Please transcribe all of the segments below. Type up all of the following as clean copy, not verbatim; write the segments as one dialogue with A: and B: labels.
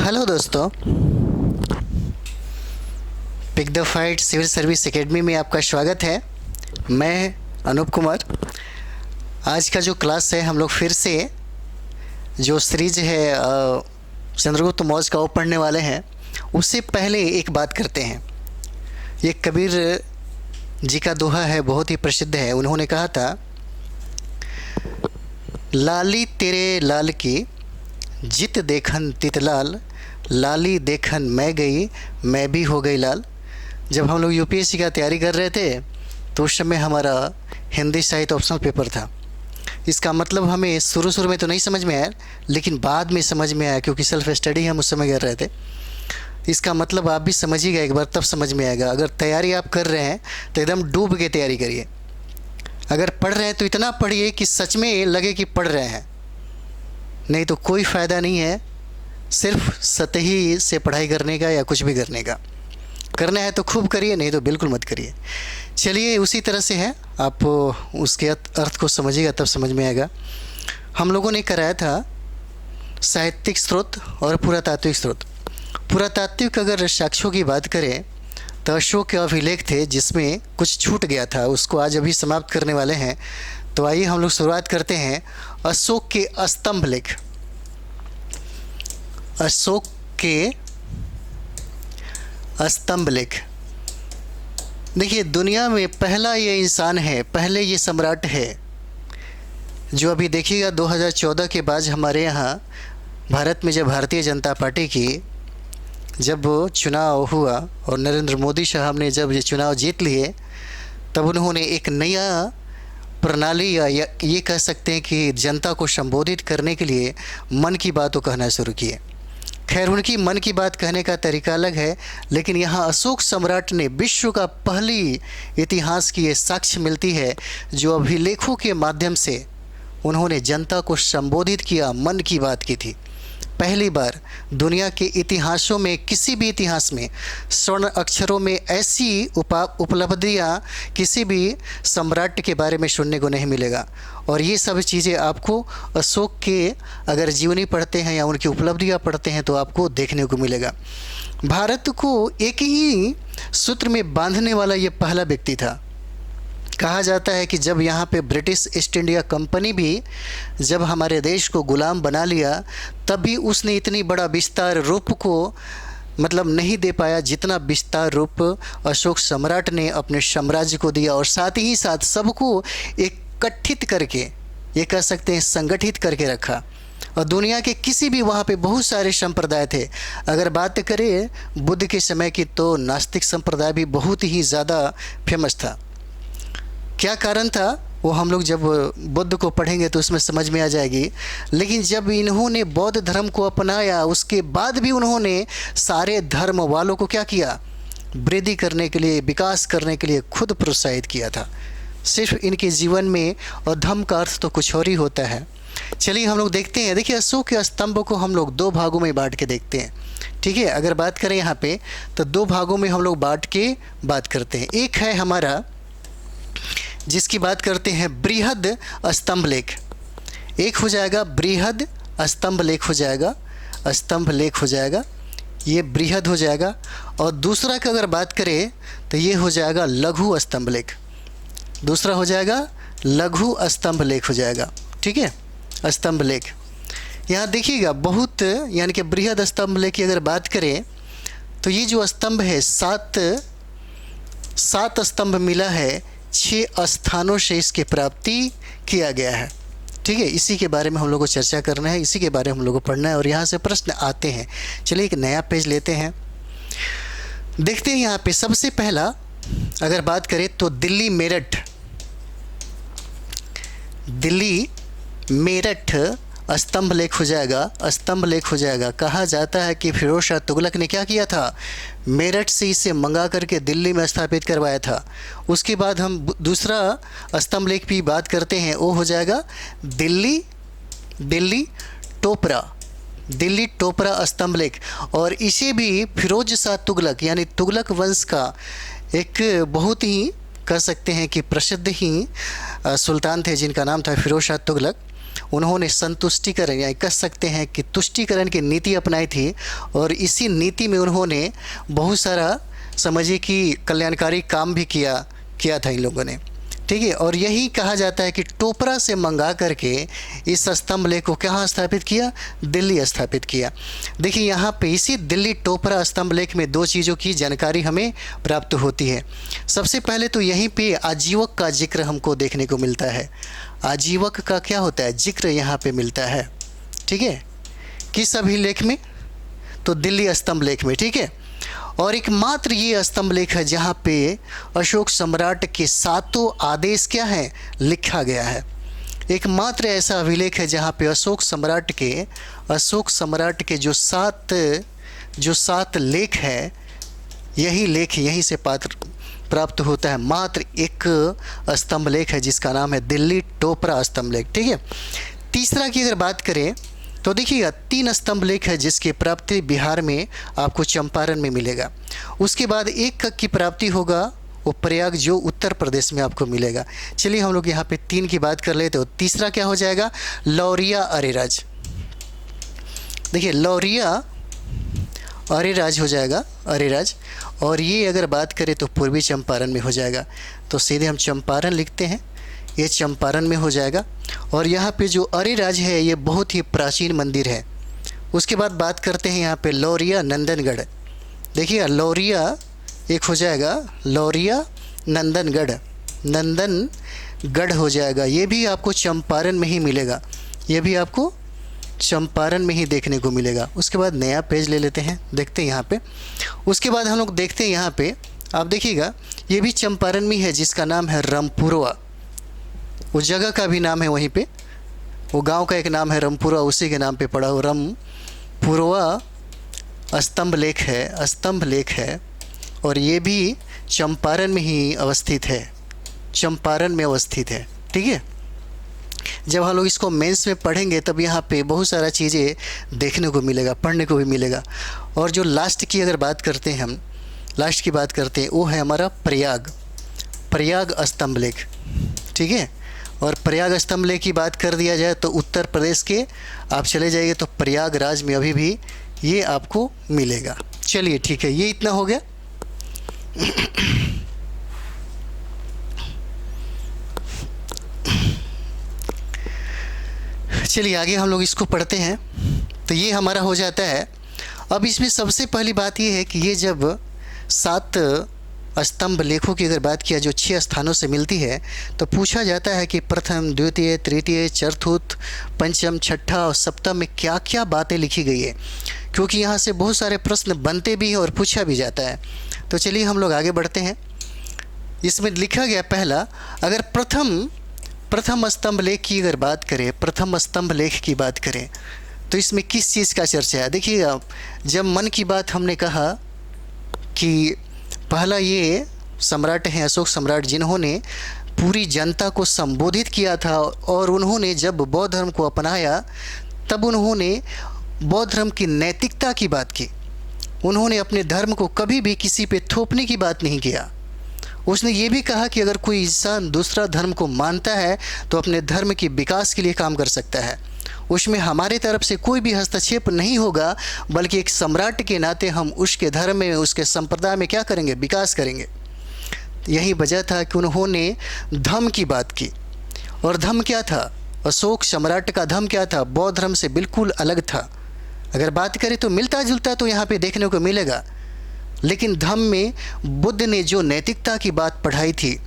A: Hello दोस्तों, pick the fight civil service academy में आपका स्वागत है। मैं अनूप कुमार। आज का जो क्लास है हम लोग फिर से जो सीरीज है चंद्रगुप्त मौर्य का वो पढ़ने वाले हैं। उससे पहले एक बात करते हैं। ये कबीर जी का दोहा है, बहुत ही प्रसिद्ध है। उन्होंने कहा था, लाली तेरे लाल की जित देखन तित लाल, लाली देखन मैं गई मैं भी हो गई लाल। जब हम लोग यूपीएससी का तैयारी कर रहे थे तो उस समय हमारा हिंदी साहित्य ऑप्शनल पेपर था। इसका मतलब हमें शुरू में तो नहीं समझ में आया, लेकिन बाद में समझ में आया, क्योंकि सेल्फ स्टडी हम उस समय कर रहे थे। इसका मतलब आप भी समझिएगा एक बार, तब समझ में आएगा। अगर तैयारी आप कर रहे हैं तो एकदम डूब के तैयारी करिए। अगर पढ़ रहे हैं तो इतना पढ़िए कि सच में लगे कि पढ़ रहे हैं, नहीं तो कोई फ़ायदा नहीं है सिर्फ सतही से पढ़ाई करने का या कुछ भी करने का। करना है तो खूब करिए, नहीं तो बिल्कुल मत करिए। चलिए, उसी तरह से है, आप उसके अर्थ को समझिएगा तब समझ में आएगा। हम लोगों ने कराया था साहित्यिक स्रोत और पुरातात्विक स्रोत। पुरातात्विक अगर साक्ष्यों की बात करें तो अशोक के अभिलेख थे, जिसमें कुछ छूट गया था, उसको आज अभी समाप्त करने वाले हैं। तो आइए हम लोग शुरुआत करते हैं अशोक के स्तंभ लेख। अशोक के स्तंभ लेख। देखिए, दुनिया में पहला ये इंसान है, पहले ये सम्राट है जो अभी देखिएगा 2014 के बाद हमारे यहाँ भारत में जब भारतीय जनता पार्टी की जब चुनाव हुआ और नरेंद्र मोदी साहब ने जब ये चुनाव जीत लिए, तब उन्होंने एक नया प्रणाली या ये कह सकते हैं कि जनता को संबोधित करने के लिए मन की बात को कहना शुरू किए। खैर, उनकी मन की बात कहने का तरीका अलग है, लेकिन यहाँ अशोक सम्राट ने विश्व का पहली इतिहास की ये साक्ष्य मिलती है जो अभिलेखों के माध्यम से उन्होंने जनता को संबोधित किया, मन की बात की थी। पहली बार दुनिया के इतिहासों में, किसी भी इतिहास में स्वर्ण अक्षरों में ऐसी उपलब्धियाँ किसी भी सम्राट के बारे में सुनने को नहीं मिलेगा। और ये सब चीज़ें आपको अशोक के अगर जीवनी पढ़ते हैं या उनकी उपलब्धियाँ पढ़ते हैं तो आपको देखने को मिलेगा। भारत को एक ही सूत्र में बांधने वाला ये पहला व्यक्ति था। कहा जाता है कि जब यहाँ पे ब्रिटिश ईस्ट इंडिया कंपनी भी जब हमारे देश को गुलाम बना लिया, तब भी उसने इतनी बड़ा विस्तार रूप को मतलब नहीं दे पाया जितना विस्तार रूप अशोक सम्राट ने अपने साम्राज्य को दिया। और साथ ही साथ सबको एकत्रित करके, ये कह सकते हैं संगठित करके रखा। और दुनिया के किसी भी वहाँ पे बहुत सारे संप्रदाय थे। अगर बात करें बुद्ध के समय की तो नास्तिक संप्रदाय भी बहुत ही ज़्यादा फेमस था। क्या कारण था वो हम लोग जब बुद्ध को पढ़ेंगे तो उसमें समझ में आ जाएगी। लेकिन जब इन्होंने बौद्ध धर्म को अपनाया, उसके बाद भी उन्होंने सारे धर्म वालों को क्या किया, वृद्धि करने के लिए, विकास करने के लिए खुद प्रोत्साहित किया था। सिर्फ इनके जीवन में और धम्म का अर्थ तो कुछ और ही होता है। चलिए हम लोग देखते हैं। देखिए, अशोक के स्तंभ को हम लोग दो भागों में बांट के देखते हैं। ठीक है, अगर बात करें यहाँ पे तो दो भागों में हम लोग बांट के बात करते हैं। एक है हमारा जिसकी बात करते हैं बृहद स्तंभ लेख। एक हो जाएगा बृहद स्तंभ लेख हो जाएगा, स्तंभ लेख हो जाएगा, ये बृहद हो जाएगा। और दूसरा की अगर बात करें तो ये हो जाएगा लघु स्तंभ लेख। दूसरा हो जाएगा लघु स्तंभ लेख हो जाएगा। ठीक है, स्तंभ लेख। यहाँ देखिएगा बहुत, यानी कि बृहद स्तंभ लेख की अगर बात करें तो ये जो स्तंभ है सात स्तंभ मिला है, 6 स्थानों से इसकी प्राप्ति किया गया है। ठीक है, इसी के बारे में हम लोग को चर्चा करना है, इसी के बारे में हम लोग को पढ़ना है और यहाँ से प्रश्न आते हैं। चलिए एक नया पेज लेते हैं, देखते हैं। यहाँ पे सबसे पहला अगर बात करें तो दिल्ली मेरठ स्तंभ लेख हो जाएगा, स्तंभ लेख हो जाएगा। कहा जाता है कि फिरोज शाह तुगलक ने क्या किया था, मेरठ से इसे मंगा करके दिल्ली में स्थापित करवाया था। उसके बाद हम दूसरा स्तंभ लेख की बात करते हैं, वो हो जाएगा दिल्ली टोपरा स्तंभ लेख। और इसे भी फिरोज शाह तुगलक यानी तुगलक वंश का एक बहुत ही कह सकते हैं कि प्रसिद्ध ही सुल्तान थे जिनका नाम था फिरोज शाह तुगलक। उन्होंने संतुष्टिकरण यानी कह सकते हैं कि तुष्टिकरण की नीति अपनाई थी, और इसी नीति में उन्होंने बहुत सारा समझिए कि कल्याणकारी काम भी किया था इन लोगों ने, ठीक है। और यही कहा जाता है कि टोपरा से मंगा करके इस स्तंभ लेख को कहाँ स्थापित किया, दिल्ली स्थापित किया। देखिए यहाँ पे इसी दिल्ली टोपरा स्तंभ लेख में दो चीज़ों की जानकारी हमें प्राप्त होती है। सबसे पहले तो यहीं पे आजीवक का जिक्र हमको देखने को मिलता है। आजीवक का क्या होता है, जिक्र यहाँ पे मिलता है, ठीक है। किस अभिलेख में, तो दिल्ली स्तंभ लेख में, ठीक है। और एकमात्र ये स्तंभ लेख है जहाँ पे अशोक सम्राट के 7 आदेश क्या हैं, लिखा गया है। एकमात्र ऐसा अभिलेख है जहाँ पे अशोक सम्राट के जो सात लेख है, यही लेख यहीं से प्राप्त होता है। मात्र एक स्तंभ लेख है जिसका नाम है दिल्ली टोपरा स्तंभ लेख, ठीक है। तीसरा की अगर बात करें तो देखिएगा 3 स्तंभ लेख है जिसकी प्राप्ति बिहार में आपको चंपारण में मिलेगा। उसके बाद एक की प्राप्ति होगा वो प्रयाग जो उत्तर प्रदेश में आपको मिलेगा। चलिए हम लोग यहाँ पे 3 की बात कर लेते हो। तीसरा क्या हो जाएगा, लौरिया अरेराज। देखिए लौरिया अरेराज हो जाएगा, अरेराज। और ये अगर बात करें तो पूर्वी चंपारण में हो जाएगा, तो सीधे हम चंपारण लिखते हैं, ये चंपारण में हो जाएगा। और यहाँ पे जो अरेराज है ये बहुत ही प्राचीन मंदिर है। उसके बाद बात करते हैं यहाँ पे लौरिया नंदनगढ़। देखिए लौरिया एक हो जाएगा, लौरिया नंदनगढ़ हो जाएगा। ये भी आपको चंपारण में ही मिलेगा, ये भी आपको चंपारण में ही देखने को मिलेगा। उसके बाद नया पेज ले लेते हैं, देखते हैं यहाँ पे। उसके बाद हम लोग देखते हैं यहाँ पे, आप देखिएगा ये भी चंपारण में है जिसका नाम है रामपुरवा। उस जगह का भी नाम है वहीं पे, वो गांव का एक नाम है रामपुरवा, उसी के नाम पे पड़ा हो। रामपुरवा स्तंभ लेख है और ये भी चंपारण में ही अवस्थित है, चंपारण में अवस्थित है, ठीक है। जब हम लोग इसको मेंस में पढ़ेंगे तब यहाँ पे बहुत सारा चीज़ें देखने को मिलेगा, पढ़ने को भी मिलेगा। और जो लास्ट की अगर बात करते हैं हम, लास्ट की बात करते हैं, वो है हमारा प्रयाग स्तंभ लेख, ठीक है। और प्रयाग स्तंभ लेख की बात कर दिया जाए तो उत्तर प्रदेश के आप चले जाइए तो प्रयागराज में अभी भी ये आपको मिलेगा। चलिए ठीक है, ये इतना हो गया। चलिए आगे हम लोग इसको पढ़ते हैं। तो ये हमारा हो जाता है। अब इसमें सबसे पहली बात ये है कि ये जब 7 स्तंभ लेखों की अगर बात किया जो 6 स्थानों से मिलती है, तो पूछा जाता है कि प्रथम, द्वितीय, तृतीय, चतुर्थ, पंचम, छठा और सप्तम में क्या क्या बातें लिखी गई है, क्योंकि यहाँ से बहुत सारे प्रश्न बनते भी हैं और पूछा भी जाता है। तो चलिए हम लोग आगे बढ़ते हैं। इसमें लिखा गया पहला, अगर प्रथम स्तंभ लेख की अगर बात करें, प्रथम स्तंभ लेख की बात करें तो इसमें किस चीज़ का चर्चा है। देखिएगा जब मन की बात हमने कहा कि पहला ये सम्राट हैं अशोक सम्राट, जिन्होंने पूरी जनता को संबोधित किया था, और उन्होंने जब बौद्ध धर्म को अपनाया तब उन्होंने बौद्ध धर्म की नैतिकता की बात की। उन्होंने अपने धर्म को कभी भी किसी पे थोपने की बात नहीं किया। उसने ये भी कहा कि अगर कोई इंसान दूसरा धर्म को मानता है तो अपने धर्म के विकास के लिए काम कर सकता है, उसमें हमारे तरफ से कोई भी हस्तक्षेप नहीं होगा, बल्कि एक सम्राट के नाते हम उसके धर्म में, उसके संप्रदाय में क्या करेंगे, विकास करेंगे। यही वजह था कि उन्होंने धम्म की बात की। और धम्म क्या था, अशोक सम्राट का धम्म क्या था, बौद्ध धर्म से बिल्कुल अलग था। अगर बात करें तो मिलता जुलता तो यहाँ पे देखने को मिलेगा, लेकिन धम्म में बुद्ध ने जो नैतिकता की बात पढ़ाई थी,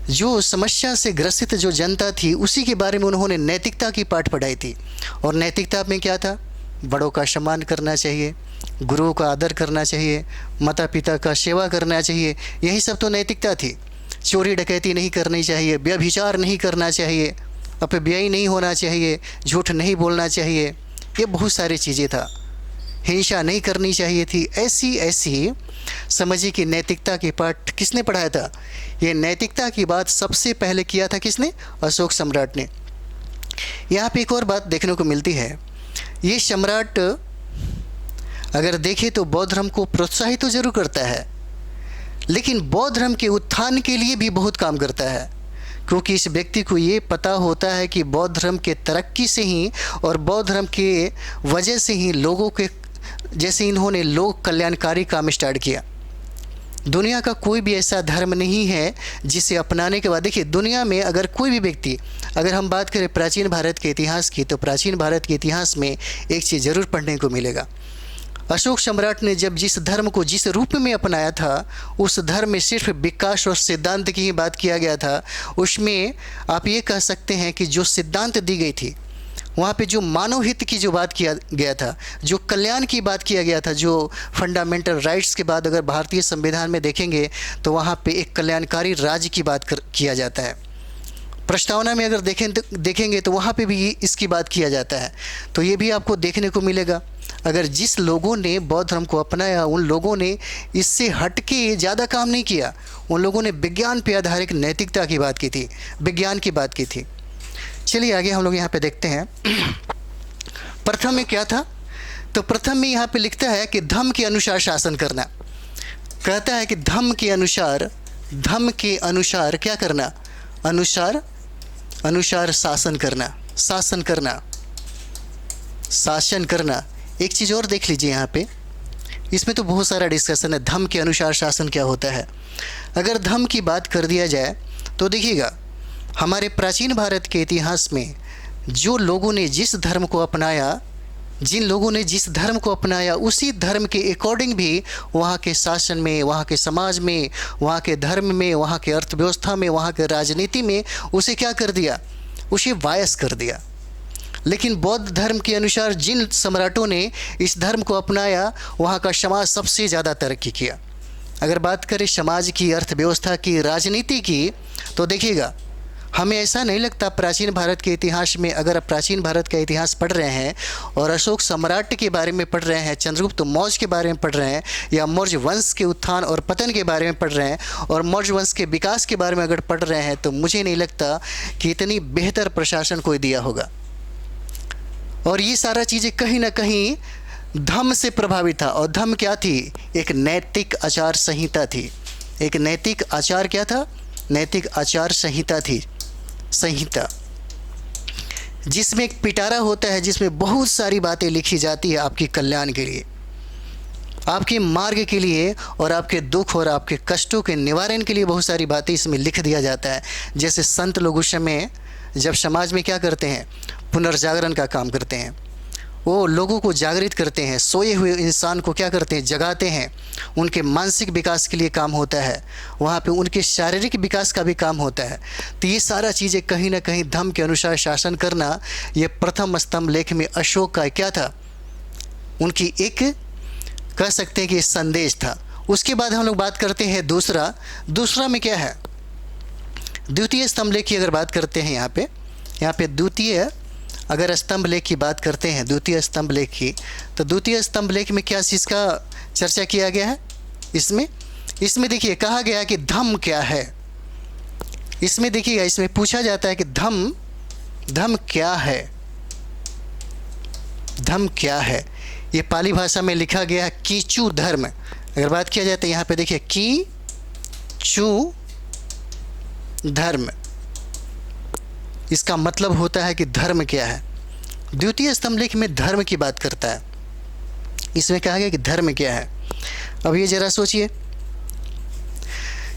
A: जो समस्या से ग्रसित जो जनता थी, उसी के बारे में उन्होंने नैतिकता की पाठ पढ़ाई थी। और नैतिकता में क्या था, बड़ों का सम्मान करना चाहिए, गुरुओं का आदर करना चाहिए, माता पिता का सेवा करना चाहिए, यही सब तो नैतिकता थी। चोरी डकैती नहीं करनी चाहिए, व्यभिचार नहीं करना चाहिए, अपव्ययी नहीं होना चाहिए, झूठ नहीं बोलना चाहिए, ये बहुत सारी चीज़ें था। हिंसा नहीं करनी चाहिए थी। ऐसी समझिए कि नैतिकता की पाठ किसने पढ़ाया था, ये नैतिकता की बात सबसे पहले किया था किसने, अशोक सम्राट ने। यहाँ पे एक और बात देखने को मिलती है, ये सम्राट अगर देखें तो बौद्ध धर्म को प्रोत्साहित तो जरूर करता है, लेकिन बौद्ध धर्म के उत्थान के लिए भी बहुत काम करता है। क्योंकि इस व्यक्ति को ये पता होता है कि बौद्ध धर्म के तरक्की से ही और बौद्ध धर्म के वजह से ही लोगों के, जैसे इन्होंने लोक कल्याणकारी काम स्टार्ट किया। दुनिया का कोई भी ऐसा धर्म नहीं है जिसे अपनाने के बाद, देखिए दुनिया में अगर कोई भी व्यक्ति, अगर हम बात करें प्राचीन भारत के इतिहास की, तो प्राचीन भारत के इतिहास में एक चीज़ ज़रूर पढ़ने को मिलेगा। अशोक सम्राट ने जब जिस धर्म को जिस रूप में अपनाया था, उस धर्म में सिर्फ विकास और सिद्धांत की ही बात किया गया था। उसमें आप ये कह सकते हैं कि जो सिद्धांत दी गई थी, वहाँ पे जो मानव हित की जो बात किया गया था, जो कल्याण की बात किया गया था, जो फंडामेंटल राइट्स के बाद अगर भारतीय संविधान में देखेंगे तो वहाँ पे एक कल्याणकारी राज्य की बात किया जाता है। प्रस्तावना में अगर देखेंगे तो वहाँ पे भी इसकी बात किया जाता है। तो ये भी आपको देखने को मिलेगा। अगर जिस लोगों ने बौद्ध धर्म को अपनाया, उन लोगों ने इससे हट के ज़्यादा काम नहीं किया। उन लोगों ने विज्ञान पे आधारित नैतिकता की बात की थी, विज्ञान की बात की थी। चलिए आगे हम लोग यहाँ पे देखते हैं। प्रथम में क्या था? तो प्रथम में यहाँ पे लिखता है कि धम्म के अनुसार शासन करना। कहता है कि धम्म के अनुसार क्या करना? अनुसार शासन करना, शासन करना। एक चीज़ और देख लीजिए यहाँ पे, इसमें तो बहुत सारा डिस्कशन है, धम्म के अनुसार शासन क्या होता है। अगर धम्म की बात कर दिया जाए तो देखिएगा, हमारे प्राचीन भारत के इतिहास में जो लोगों ने जिस धर्म को अपनाया, जिन लोगों ने जिस धर्म को अपनाया, उसी धर्म के अकॉर्डिंग भी वहाँ के शासन में, वहाँ के समाज में, वहाँ के धर्म में, वहाँ के अर्थव्यवस्था में, वहाँ के राजनीति में उसे क्या कर दिया? उसे वायस कर दिया। लेकिन बौद्ध धर्म के अनुसार जिन सम्राटों ने इस धर्म को अपनाया, वहाँ का समाज सबसे ज़्यादा तरक्की किया। अगर बात करें समाज की, अर्थव्यवस्था की, राजनीति की, तो देखिएगा हमें ऐसा नहीं लगता प्राचीन भारत के इतिहास में, अगर आप प्राचीन भारत का इतिहास पढ़ रहे हैं और अशोक सम्राट के बारे में पढ़ रहे हैं, चंद्रगुप्त मौर्य के बारे में पढ़ रहे हैं, या मौर्य वंश के उत्थान और पतन के बारे में पढ़ रहे हैं, और मौर्य वंश के विकास के बारे में अगर पढ़ रहे हैं, तो मुझे नहीं लगता कि इतनी बेहतर प्रशासन कोई दिया होगा। और ये सारा चीज़ें कहीं ना कहीं धम्म से प्रभावित था। और धम्म क्या थी? एक नैतिक आचार संहिता थी। एक नैतिक आचार क्या था? नैतिक आचार संहिता थी, संहिता, जिसमें एक पिटारा होता है, जिसमें बहुत सारी बातें लिखी जाती है आपके कल्याण के लिए, आपके मार्ग के लिए, और आपके दुख और आपके कष्टों के निवारण के लिए बहुत सारी बातें इसमें लिख दिया जाता है। जैसे संत लोग उस समय जब समाज में क्या करते हैं? पुनर्जागरण का काम करते हैं। वो लोगों को जागृत करते हैं, सोए हुए इंसान को क्या करते हैं? जगाते हैं। उनके मानसिक विकास के लिए काम होता है, वहाँ पे उनके शारीरिक विकास का भी काम होता है। तो ये सारा चीज़ें कहीं ना कहीं धम्म के अनुसार शासन करना, ये प्रथम स्तंभ लेख में अशोक का क्या था? उनकी एक कह सकते हैं कि संदेश था। उसके बाद हम लोग बात करते हैं दूसरा में क्या है? द्वितीय स्तंभ लेख की अगर बात करते हैं, यहाँ पे द्वितीय अगर स्तंभ लेख की बात करते हैं, द्वितीय स्तंभ लेख की, तो द्वितीय स्तंभ लेख में क्या चीज़ का चर्चा किया गया है? इसमें देखिए कहा गया है कि धम्म क्या है। इसमें देखिएगा, इसमें पूछा जाता है कि धम्म क्या है? धम्म क्या है? ये पाली भाषा में लिखा गया है कीचू धर्म। अगर बात किया जाए तो यहाँ पे देखिए कीचू धर्म, इसका मतलब होता है कि धर्म क्या है। द्वितीय स्तंभ लेख में धर्म की बात करता है। इसमें कहा गया कि धर्म क्या है। अब ये जरा सोचिए,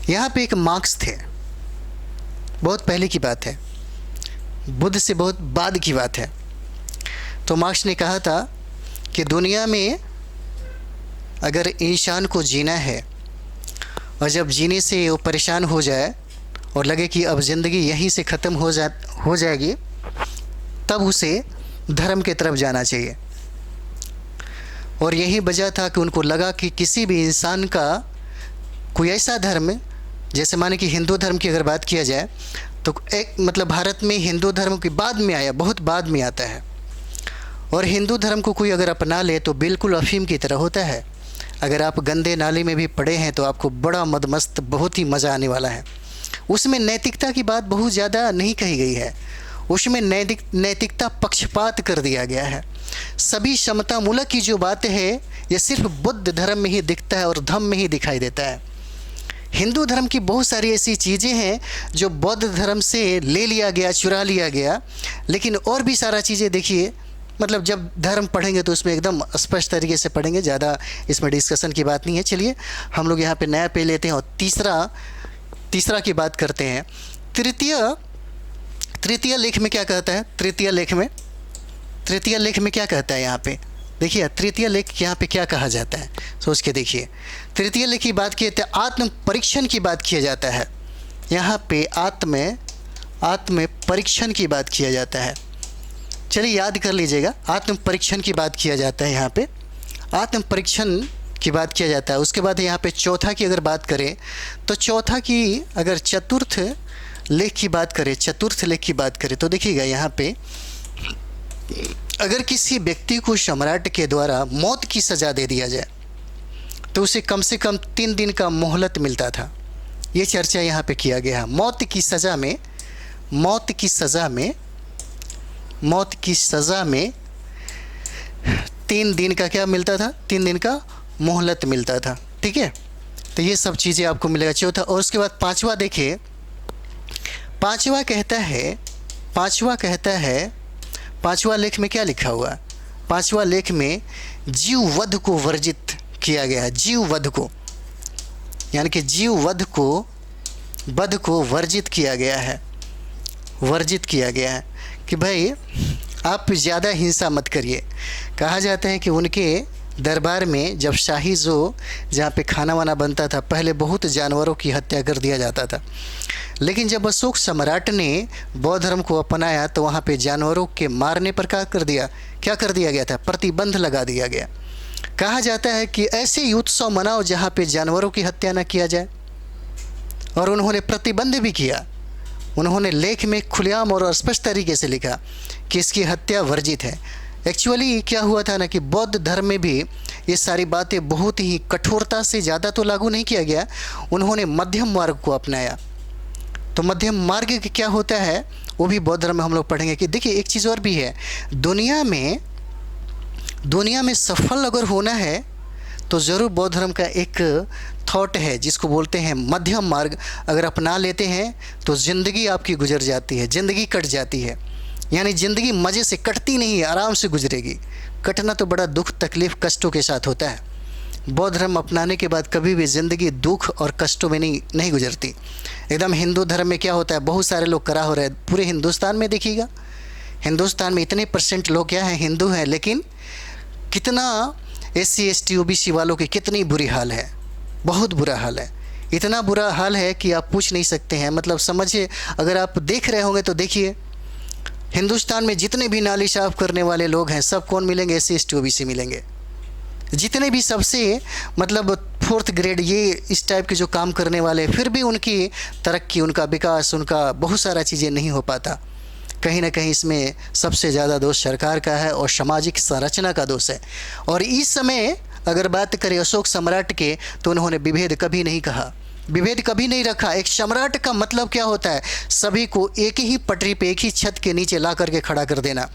A: यहाँ पे एक मार्क्स थे, बहुत पहले की बात है, बुद्ध से बहुत बाद की बात है। तो मार्क्स ने कहा था कि दुनिया में अगर इंसान को जीना है और जब जीने से वो परेशान हो जाए और लगे कि अब ज़िंदगी यहीं से ख़त्म हो जाएगी, तब उसे धर्म की तरफ जाना चाहिए। और यही वजह था कि उनको लगा कि किसी भी इंसान का कोई ऐसा धर्म, जैसे माने कि हिंदू धर्म की अगर बात किया जाए तो एक मतलब भारत में हिंदू धर्म के बाद में आया, बहुत बाद में आता है। और हिंदू धर्म को कोई अगर अपना ले तो बिल्कुल अफीम की तरह होता है। अगर आप गंदे नाले में भी पड़े हैं तो आपको बड़ा मदमस्त, बहुत ही मज़ा आने वाला है। उसमें नैतिकता की बात बहुत ज़्यादा नहीं कही गई है, उसमें नैतिकता पक्षपात कर दिया गया है। सभी समता मूलक की जो बात है, ये सिर्फ बुद्ध धर्म में ही दिखता है और धम्म में ही दिखाई देता है। हिंदू धर्म की बहुत सारी ऐसी चीज़ें हैं जो बौद्ध धर्म से ले लिया गया, चुरा लिया गया। लेकिन और भी सारा चीज़ें देखिए, मतलब जब धर्म पढ़ेंगे तो उसमें एकदम स्पष्ट तरीके से पढ़ेंगे, ज़्यादा इसमें डिस्कशन की बात नहीं है। चलिए हम लोग यहाँ पे नया पे लेते हैं और तीसरा की बात करते हैं। तृतीय लेख में क्या कहता है? तृतीय लेख में क्या कहता है यहाँ पे? देखिए तृतीय लेख यहाँ पे क्या कहा जाता है, सोच के देखिए। तृतीय लेख की बात की तो आत्म परीक्षण की बात किया जाता है। यहाँ पे आत्म परीक्षण की बात किया जाता है। चलिए याद कर लीजिएगा, आत्म परीक्षण की बात किया जाता है। यहाँ पे आत्म परीक्षण की बात किया जाता है। उसके बाद यहाँ पे चौथा की अगर बात करें तो चौथा की अगर चतुर्थ लेख की बात करें तो देखिएगा यहाँ पे, अगर किसी व्यक्ति को सम्राट के द्वारा मौत की सज़ा दे दिया जाए तो उसे कम से कम 3 दिन का मोहलत मिलता था। ये चर्चा यहाँ पे किया गया है। मौत की सज़ा में 3 दिन का क्या मिलता था? 3 दिन का मोहलत मिलता था। ठीक है, तो ये सब चीज़ें आपको मिलेगा चौथा। और उसके बाद पांचवा देखिए, पांचवा पांचवा लेख में क्या लिखा हुआ है? पांचवा लेख में जीव वध को वर्जित किया गया है। जीव वध को, यानी कि जीव वध को वर्जित किया गया है कि भाई आप ज़्यादा हिंसा मत करिए। कहा जाता है कि उनके दरबार में जब शाही जहाँ पे खाना वाना बनता था, पहले बहुत जानवरों की हत्या कर दिया जाता था। लेकिन जब अशोक सम्राट ने बौद्ध धर्म को अपनाया तो वहाँ पे जानवरों के मारने पर क्या कर दिया गया था? प्रतिबंध लगा दिया गया। कहा जाता है कि ऐसे उत्सव मनाओ जहाँ पे जानवरों की हत्या न किया जाए, और उन्होंने प्रतिबंध भी किया। उन्होंने लेख में खुलेआम और स्पष्ट तरीके से लिखा कि इसकी हत्या वर्जित है। एक्चुअली क्या हुआ था ना कि बौद्ध धर्म में भी ये सारी बातें बहुत ही कठोरता से ज़्यादा तो लागू नहीं किया गया, उन्होंने मध्यम मार्ग को अपनाया। तो मध्यम मार्ग क्या होता है वो भी बौद्ध धर्म में हम लोग पढ़ेंगे। कि देखिए एक चीज़ और भी है, दुनिया में सफल अगर होना है तो ज़रूर बौद्ध धर्म का एक थॉट है जिसको बोलते हैं मध्यम मार्ग। अगर अपना लेते हैं तो ज़िंदगी आपकी गुजर जाती है, ज़िंदगी कट जाती है। यानी ज़िंदगी मज़े से कटती नहीं है, आराम से गुजरेगी। कटना तो बड़ा दुख, तकलीफ़, कष्टों के साथ होता है। बौद्ध धर्म अपनाने के बाद कभी भी ज़िंदगी दुख और कष्टों में नहीं गुजरती। एकदम हिंदू धर्म में क्या होता है, बहुत सारे लोग करा हो रहे हैं। पूरे हिंदुस्तान में देखिएगा, हिंदुस्तान में इतने % लोग क्या हैं, हिंदू हैं, लेकिन कितना SC ST OBC वालों की कितनी बुरी हाल है, बहुत बुरा हाल है। इतना बुरा हाल है कि आप पूछ नहीं सकते हैं। मतलब समझिए, अगर आप देख रहे होंगे तो देखिए, हिंदुस्तान में जितने भी नाली साफ करने वाले लोग हैं सब कौन मिलेंगे? SC ST OBC मिलेंगे। जितने भी सबसे मतलब 4th ग्रेड ये इस टाइप के जो काम करने वाले, फिर भी उनकी तरक्की, उनका विकास, उनका बहुत सारा चीज़ें नहीं हो पाता। कहीं ना कहीं इसमें सबसे ज़्यादा दोष सरकार का है और सामाजिक संरचना का दोष है। और इस समय अगर बात करें अशोक सम्राट के, तो उन्होंने विभेद कभी नहीं कहा, विभेद कभी नहीं रखा। एक सम्राट का मतलब क्या होता है? सभी को एक ही पटरी पे, एक ही छत के नीचे ला करके खड़ा कर देना।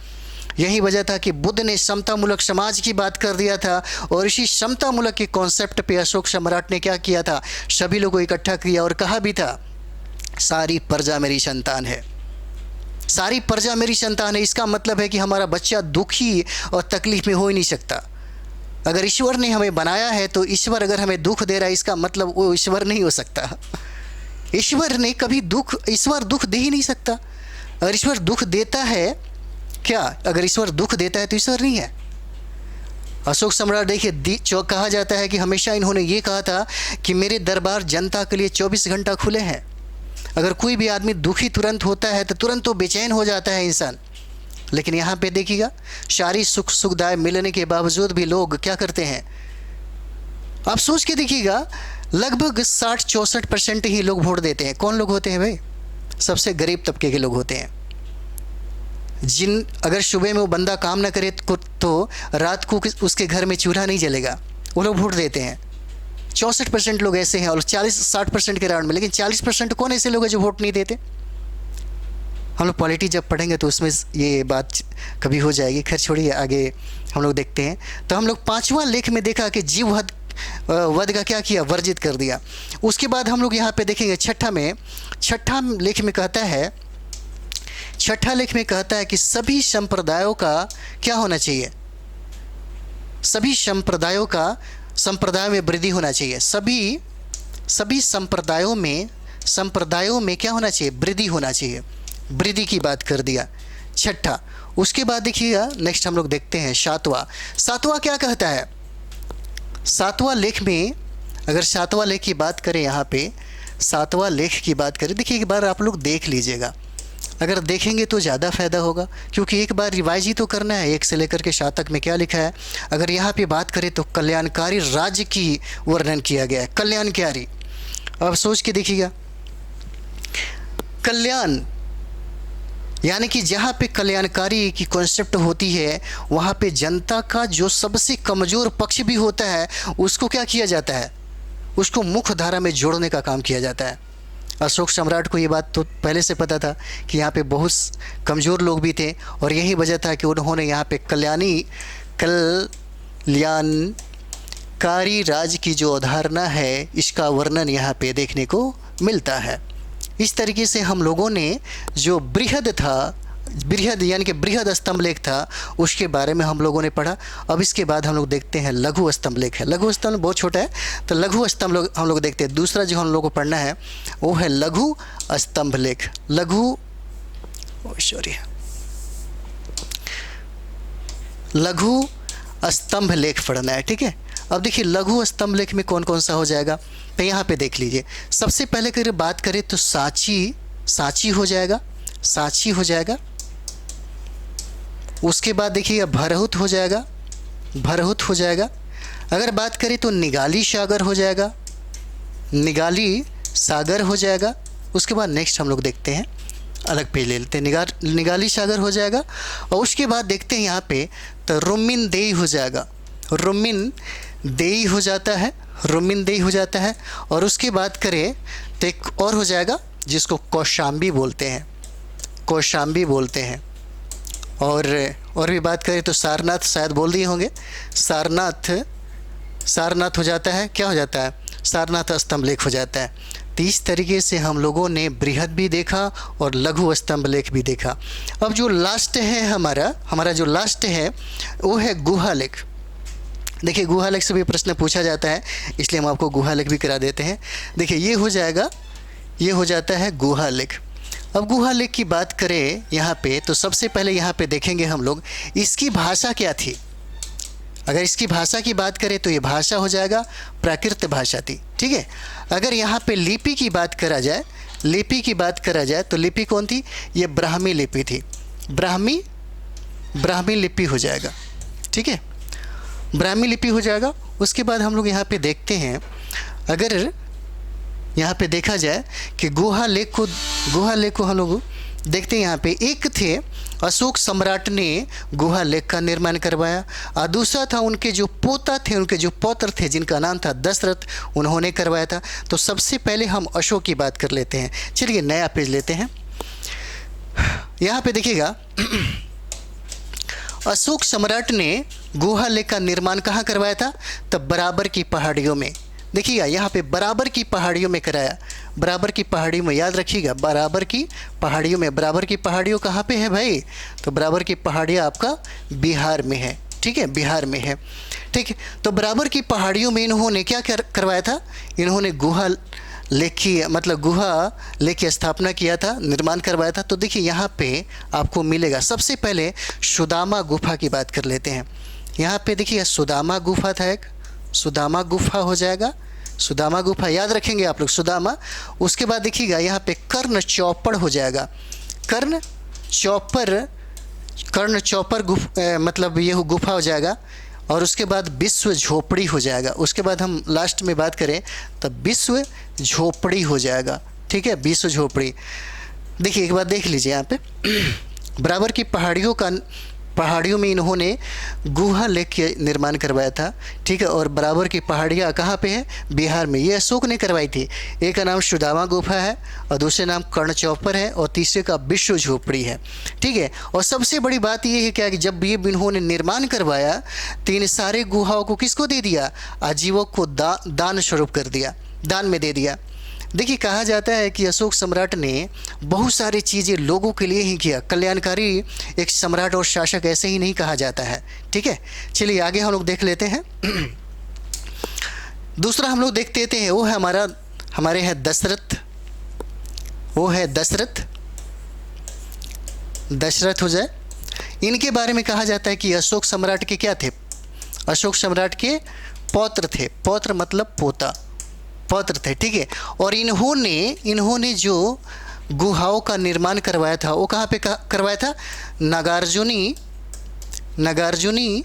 A: यही वजह था कि बुद्ध ने समतामूलक समाज की बात कर दिया था, और इसी समतामूलक के कॉन्सेप्ट पे अशोक सम्राट ने क्या किया था? सभी लोगों को इकट्ठा किया और कहा भी था, सारी प्रजा मेरी संतान है, सारी प्रजा मेरी संतान है। इसका मतलब है कि हमारा बच्चा दुखी और तकलीफ में हो ही नहीं सकता। अगर ईश्वर ने हमें बनाया है तो ईश्वर अगर हमें दुख दे रहा है, इसका मतलब वो ईश्वर नहीं हो सकता। ईश्वर ने कभी ईश्वर दुख दे ही नहीं सकता। अगर ईश्वर दुख देता है, क्या अगर ईश्वर दुख देता है तो ईश्वर नहीं है? अशोक सम्राट देखिए, कहा जाता है कि हमेशा इन्होंने ये कहा था कि मेरे दरबार जनता के लिए 24 घंटा खुले हैं। अगर कोई भी आदमी दुखी तुरंत होता है तो तुरंत तो बेचैन हो जाता है इंसान। लेकिन यहाँ पे देखिएगा, सारी सुखदायक मिलने के बावजूद भी लोग क्या करते हैं? आप सोच के देखिएगा, लगभग 60-64% ही लोग वोट देते हैं। कौन लोग होते हैं भाई? सबसे गरीब तबके के लोग होते हैं। अगर सुबह में वो बंदा काम ना करे तो रात को उसके घर में चूल्हा नहीं जलेगा, वो लोग वोट देते हैं। 64% लोग ऐसे हैं, और 40-60% के राउंड में। लेकिन 40% कौन ऐसे लोग हैं जो वोट नहीं देते? हम लोग पॉलिटी जब पढ़ेंगे तो उसमें ये बात कभी हो जाएगी। खैर छोड़िए, आगे हम लोग देखते हैं। तो हम लोग 5वां लेख में देखा कि वध का क्या किया, वर्जित कर दिया। उसके बाद हम लोग यहाँ पे देखेंगे छठा लेख में कहता है, छठा लेख में कहता है कि सभी संप्रदायों का क्या होना चाहिए, सभी संप्रदायों में वृद्धि होना चाहिए। सभी संप्रदायों में क्या होना चाहिए, वृद्धि होना चाहिए। वृद्धि की बात कर दिया छठा। उसके बाद देखिएगा नेक्स्ट हम लोग देखते हैं सातवां क्या कहता है। सातवां लेख में अगर सातवां लेख की बात करें, यहाँ पे सातवां लेख की बात करें, देखिए एक बार आप लोग देख लीजिएगा। अगर देखेंगे तो ज़्यादा फ़ायदा होगा, क्योंकि एक बार रिवाइज ही तो करना है, 1 से लेकर के 7 तक में क्या लिखा है। अगर यहाँ पे बात करें तो कल्याणकारी राज्य की वर्णन किया गया है, कल्याणकारी। अब सोच के देखिएगा, कल्याण यानी कि जहाँ पे कल्याणकारी की कॉन्सेप्ट होती है, वहाँ पे जनता का जो सबसे कमज़ोर पक्ष भी होता है उसको क्या किया जाता है, उसको मुख्य धारा में जोड़ने का काम किया जाता है। अशोक सम्राट को ये बात तो पहले से पता था कि यहाँ पे बहुत कमज़ोर लोग भी थे, और यही वजह था कि उन्होंने यहाँ पे कल्याणकारी राज्य की जो अवधारणा है, इसका वर्णन यहाँ पे देखने को मिलता है। इस तरीके से हम लोगों ने जो बृहद यानी कि बृहद स्तंभ लेख था, उसके बारे में हम लोगों ने पढ़ा। अब इसके बाद हम लोग देखते हैं लघु स्तंभ लेख है। लघु स्तंभ बहुत छोटा है, तो लघु स्तंभ हम लोग देखते हैं। दूसरा जो हम लोग को पढ़ना है वो है लघु स्तंभ लेख। लघु स्तंभ लेख पढ़ना है, ठीक है। अब देखिए लघु स्तंभ लेख में कौन कौन सा हो जाएगा, तो यहाँ पे देख लीजिए। सबसे पहले अगर बात करें तो साची हो जाएगा, साची हो जाएगा। उसके बाद देखिए भरहुत हो जाएगा, भरहुत हो जाएगा। अगर बात करें तो निगाली सागर हो जाएगा, निगाली सागर हो जाएगा। उसके बाद नेक्स्ट हम लोग देखते हैं, अलग पेज ले लेते हैं, निगाली सागर हो जाएगा। और उसके बाद देखते हैं यहाँ पे तो रुमिन देई हो जाएगा, रुमिन देई हो जाता है, रुमिन देई हो जाता है। और उसके बाद करें तो एक और हो जाएगा जिसको कौशाम्बी बोलते हैं, कौशाम्बी बोलते हैं। और भी बात करें तो सारनाथ, शायद बोल दिए होंगे, सारनाथ हो जाता है, क्या हो जाता है, सारनाथ स्तंभ लेख हो जाता है। तो इस तरीके से हम लोगों ने बृहद भी देखा और लघु स्तंभ लेख भी देखा। अब जो लास्ट है हमारा जो लास्ट है वो है गुहा लेख। देखिए गुहा लेख से भी प्रश्न पूछा जाता है, इसलिए हम आपको गुहा लेख भी करा देते हैं। देखिए ये हो जाएगा, ये हो जाता है गुहा लेख। अब गुहा लेख की बात करें यहाँ पे तो सबसे पहले यहाँ पे देखेंगे हम लोग इसकी भाषा क्या थी। अगर इसकी भाषा की बात करें तो ये भाषा हो जाएगा प्राकृत भाषा थी, ठीक है। अगर यहाँ पे लिपि की बात करा जाए, लिपि की बात करा जाए तो लिपि कौन थी, ये ब्राह्मी लिपि थी, ब्राह्मी लिपि हो जाएगा, ठीक है, ब्राह्मी लिपि हो जाएगा। उसके बाद हम लोग यहाँ पे देखते हैं, अगर यहाँ पे देखा जाए कि गुहा लेख को हम लोग देखते हैं। यहाँ पे एक थे अशोक सम्राट ने गुहा लेख का निर्माण करवाया, और दूसरा था उनके जो पोता थे, उनके जो पौत्र थे जिनका नाम था दशरथ, उन्होंने करवाया था। तो सबसे पहले हम अशोक की बात कर लेते हैं। चलिए नया पेज लेते हैं। यहाँ पे देखिएगा अशोक सम्राट ने गुहा लेख का निर्माण कहाँ करवाया था, तब बराबर की पहाड़ियों में। देखिएगा यहाँ पे बराबर की पहाड़ियों में कराया, बराबर की पहाड़ियों में, याद रखिएगा बराबर की पहाड़ियों में। बराबर की पहाड़ियों कहाँ पे है भाई, तो बराबर की पहाड़ियाँ आपका बिहार में है, ठीक है, बिहार में है, ठीक है। तो बराबर की पहाड़ियों में इन्होंने क्या करवाया था, इन्होंने गुहा लेख की मतलब गुहा लेख की स्थापना किया था, निर्माण करवाया था। तो देखिए यहाँ पे आपको मिलेगा, सबसे पहले सुदामा गुफा की बात कर लेते हैं। यहाँ पे देखिए सुदामा गुफा था, एक सुदामा गुफा हो जाएगा, सुदामा गुफा याद रखेंगे आप लोग, सुदामा। उसके बाद देखिएगा यहाँ पे कर्ण चौपड़ हो जाएगा, कर्ण चौपर मतलब ये गुफा हो जाएगा। और उसके बाद विश्व झोपड़ी हो जाएगा। उसके बाद हम लास्ट में बात करें तब विश्व झोपड़ी हो जाएगा, ठीक है, विश्व झोपड़ी। देखिए एक बार देख लीजिए यहाँ पे बराबर की पहाड़ियों का पहाड़ियों में इन्होंने गुहा लेक के निर्माण करवाया था, ठीक है। और बराबर की पहाड़ियाँ कहाँ पे है? बिहार में। ये अशोक ने करवाई थी। एक का नाम सुदामा गुफा है और दूसरे नाम कर्ण चौपर है और तीसरे का विश्व झोपड़ी है, ठीक है। और सबसे बड़ी बात ये है क्या कि जब ये इन्होंने निर्माण करवाया तो इन सारे गुहाओं को किसको दे दिया? आजीवों को दान स्वरूप कर दिया, दान में दे दिया। देखिए, कहा जाता है कि अशोक सम्राट ने बहुत सारी चीज़ें लोगों के लिए ही किया। कल्याणकारी एक सम्राट और शासक ऐसे ही नहीं कहा जाता है, ठीक है। चलिए आगे हम लोग देख लेते हैं। दूसरा हम लोग देख लेते हैं, वो है हमारे हैं दशरथ। वो है दशरथ हो जाए। इनके बारे में कहा जाता है कि अशोक सम्राट के क्या थे? अशोक सम्राट के पौत्र थे। पौत्र मतलब पोता, पौत्र थे, ठीक है। और इन्होंने जो गुहाओं का निर्माण करवाया था वो कहाँ पे करवाया था? नागार्जुनी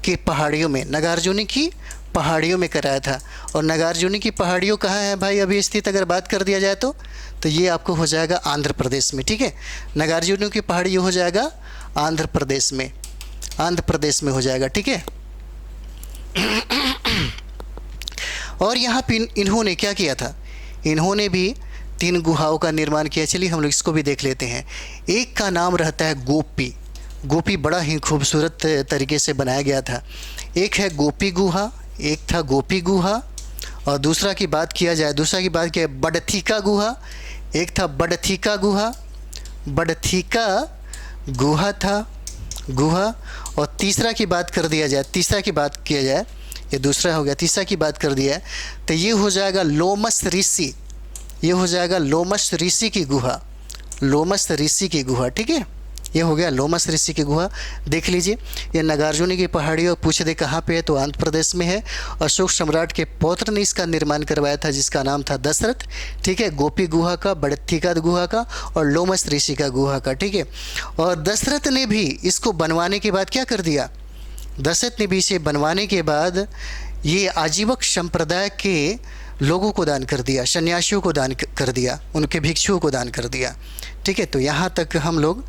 A: की पहाड़ियों में, नागार्जुनी की पहाड़ियों में कराया था। और नागार्जुनी की पहाड़ियों कहाँ है भाई अभी स्थित? अगर बात कर दिया जाए तो ये आपको हो जाएगा आंध्र प्रदेश में, ठीक है। नागार्जुनी की पहाड़ी हो जाएगा आंध्र प्रदेश में, आंध्र प्रदेश में हो जाएगा, ठीक है। और यहाँ पे इन्होंने क्या किया था? इन्होंने भी 3 गुहाओं का निर्माण किया। चलिए हम लोग इसको भी देख लेते हैं। एक का नाम रहता है गोपी। गोपी बड़ा ही खूबसूरत तरीके से बनाया गया था। एक है गोपी गुहा, एक था गोपी गुहा। और दूसरा की बात किया बड़थिका गुहा। एक था बड़थिका गुहा, बड़थिका गुहा था गुहा। और तीसरा की बात किया जाए, ये दूसरा हो गया। तीसरा की बात कर दिया है तो ये हो जाएगा लोमस ऋषि। ये हो जाएगा लोमस ऋषि की गुहा, लोमस ऋषि की गुहा, ठीक है। ये हो गया लोमस ऋषि की गुहा। देख लीजिए, ये नागार्जुनी की पहाड़ी और पूछे दे कहाँ पे है तो आंध्र प्रदेश में है। अशोक सम्राट के पौत्र ने इसका निर्माण करवाया था जिसका नाम था दशरथ, ठीक है। गोपी गुहा का, बड़थिका गुहा का और लोमस ऋषि का गुहा का, ठीक है। और दशरथ ने भी इसको बनवाने के बाद क्या कर दिया? दशरथ ने भी इसे बनवाने के बाद ये आजीवक संप्रदाय के लोगों को दान कर दिया, सन्यासियों को दान कर दिया, उनके भिक्षुओं को दान कर दिया, ठीक है। तो यहाँ तक हम लोग,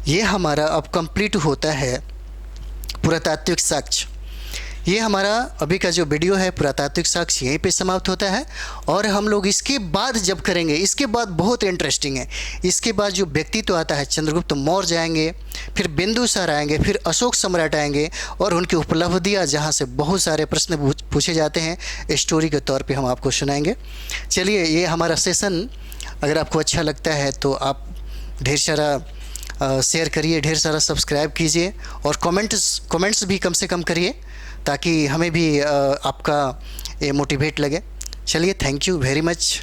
A: ये हमारा अब कंप्लीट होता है पुरातात्विक साक्ष्य। ये हमारा अभी का जो वीडियो है पुरातात्विक साक्ष्य यहीं पे समाप्त होता है। और हम लोग इसके बाद जब करेंगे, इसके बाद बहुत इंटरेस्टिंग है। इसके बाद जो व्यक्तित्व आता है, चंद्रगुप्त मौर्य आएंगे, फिर बिंदुसार आएंगे, फिर अशोक सम्राट आएंगे और उनकी उपलब्धियाँ जहाँ से बहुत सारे प्रश्न पूछे जाते हैं स्टोरी के तौर पे हम आपको सुनाएंगे। चलिए, ये हमारा सेशन अगर आपको अच्छा लगता है तो आप ढेर सारा शेयर करिए, ढेर सारा सब्सक्राइब कीजिए और कमेंट्स भी कम से कम करिए ताकि हमें भी आपका ये मोटिवेट लगे। चलिए, थैंक यू वेरी मच।